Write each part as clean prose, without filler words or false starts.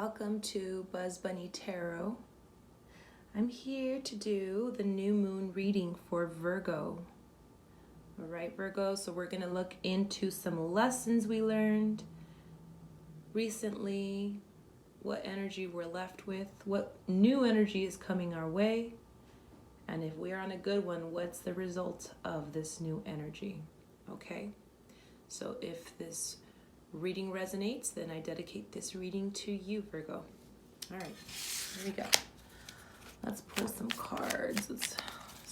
Welcome to Buzz Bunny Tarot. I'm here to do the new moon reading for Virgo. All right, Virgo, so we're going to look into some lessons we learned recently, what energy we're left with, what new energy is coming our way, and if we're on a good one, what's the result of this new energy, okay? So if this reading resonates, then I dedicate this reading to you, Virgo. All right, here we go. Let's pull some cards. Let's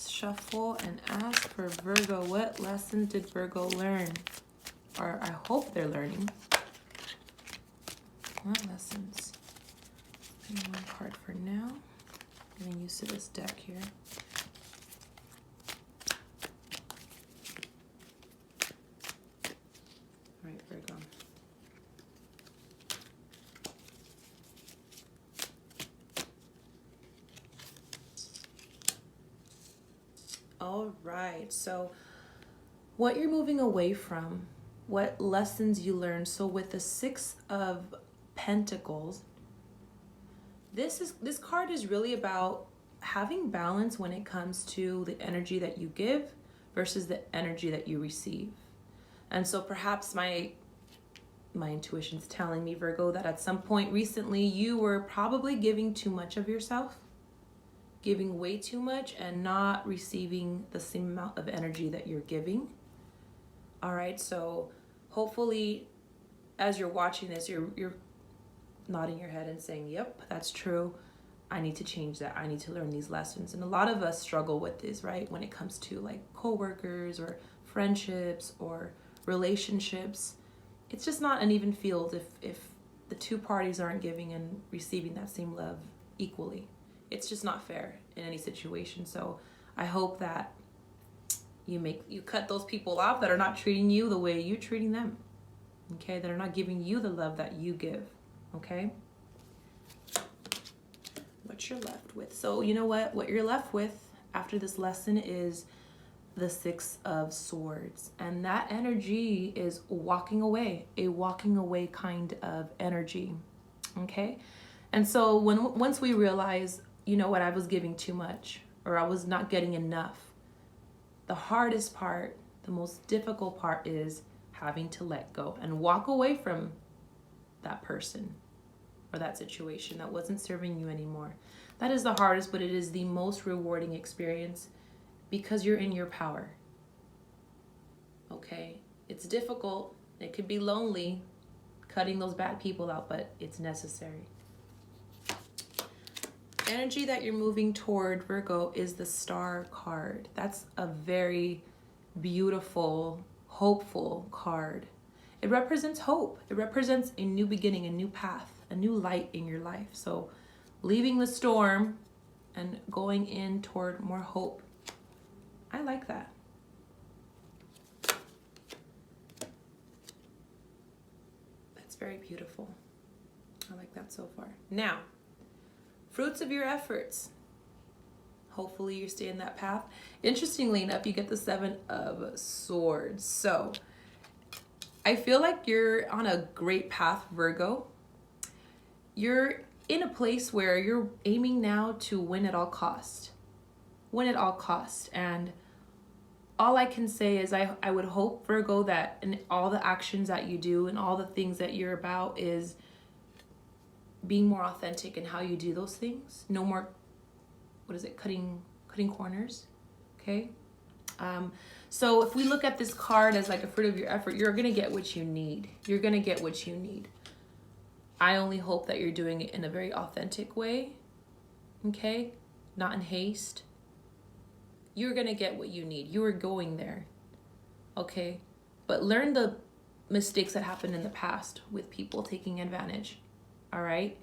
shuffle and ask for Virgo. What lesson did Virgo learn? Or I hope they're learning. What lessons? One card for now. Getting used to this deck here. All right, Virgo. All right, so what you're moving away from, what lessons you learned. So with the Six of Pentacles, this card is really about having balance when it comes to the energy that you give versus the energy that you receive. And so perhaps my intuition's telling me, Virgo, that at some point recently you were probably giving too much of yourself, giving way too much and not receiving the same amount of energy that you're giving. All right, so hopefully as you're watching this, you're nodding your head and saying, yep, that's true. I need to change that. I need to learn these lessons. And a lot of us struggle with this, right? When it comes to like coworkers or friendships or relationships, it's just not an even field if the two parties aren't giving and receiving that same love equally. It's just not fair in any situation. So I hope that you cut those people off that are not treating you the way you're treating them. Okay, that are not giving you the love that you give. Okay? What you're left with. So you know what you're left with after this lesson is the Six of Swords. And that energy is walking away, a walking away kind of energy. Okay? And so once we realize, you know what, I was giving too much or I was not getting enough, the hardest part, the most difficult part is having to let go and walk away from that person or that situation that wasn't serving you anymore. That is the hardest, but it is the most rewarding experience because you're in your power. Okay? It's difficult. It could be lonely cutting those bad people out, but it's necessary. Energy that you're moving toward, Virgo, is the Star card. That's a very beautiful, hopeful card. It represents hope. It represents a new beginning, a new path, a new light in your life. So leaving the storm and going in toward more hope. I like that. That's very beautiful. I like that so far. Now, fruits of your efforts. Hopefully you stay in that path. Interestingly enough, you get the Seven of Swords. So I feel like you're on a great path, Virgo. You're in a place where you're aiming now to win at all cost. Win at all cost. And all I can say is I would hope, Virgo, that in all the actions that you do and all the things that you're about is being more authentic in how you do those things. No more, cutting corners, okay? So if we look at this card as like a fruit of your effort, you're gonna get what you need. You're gonna get what you need. I only hope that you're doing it in a very authentic way, okay? Not in haste. You're gonna get what you need. You are going there, okay? But learn the mistakes that happened in the past with people taking advantage. All right?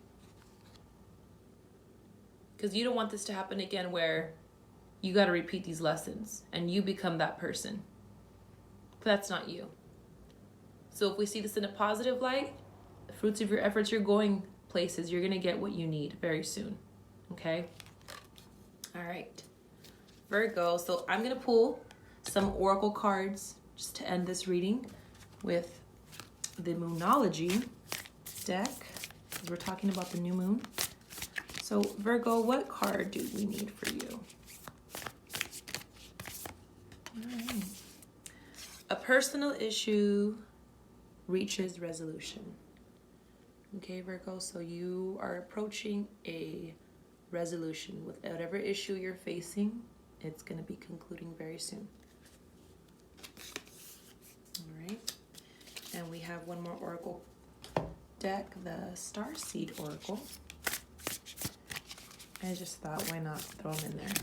Because you don't want this to happen again where you got to repeat these lessons and you become that person. That's not you. So if we see this in a positive light, the fruits of your efforts, you're going places. You're going to get what you need very soon. Okay? All right. Virgo. So I'm going to pull some oracle cards just to end this reading with the Moonology deck. because we're talking about the new moon. So Virgo, what card do we need for you? All right. A personal issue reaches resolution. Okay, Virgo, so you are approaching a resolution with whatever issue you're facing. It's going to be concluding very soon. All right. And we have one more oracle deck, the Starseed Oracle. I just thought, why not throw them in there?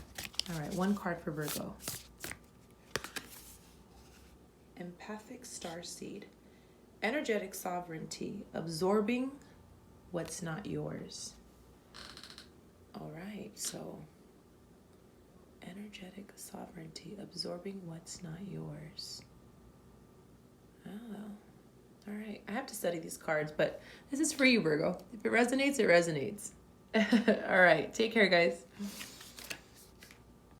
All right, one card for Virgo. Empathic Starseed. Energetic sovereignty, absorbing what's not yours. All right, so energetic sovereignty, absorbing what's not yours. Oh, all right. I have to study these cards, but this is for you, Virgo. If it resonates, it resonates. All right, take care, guys.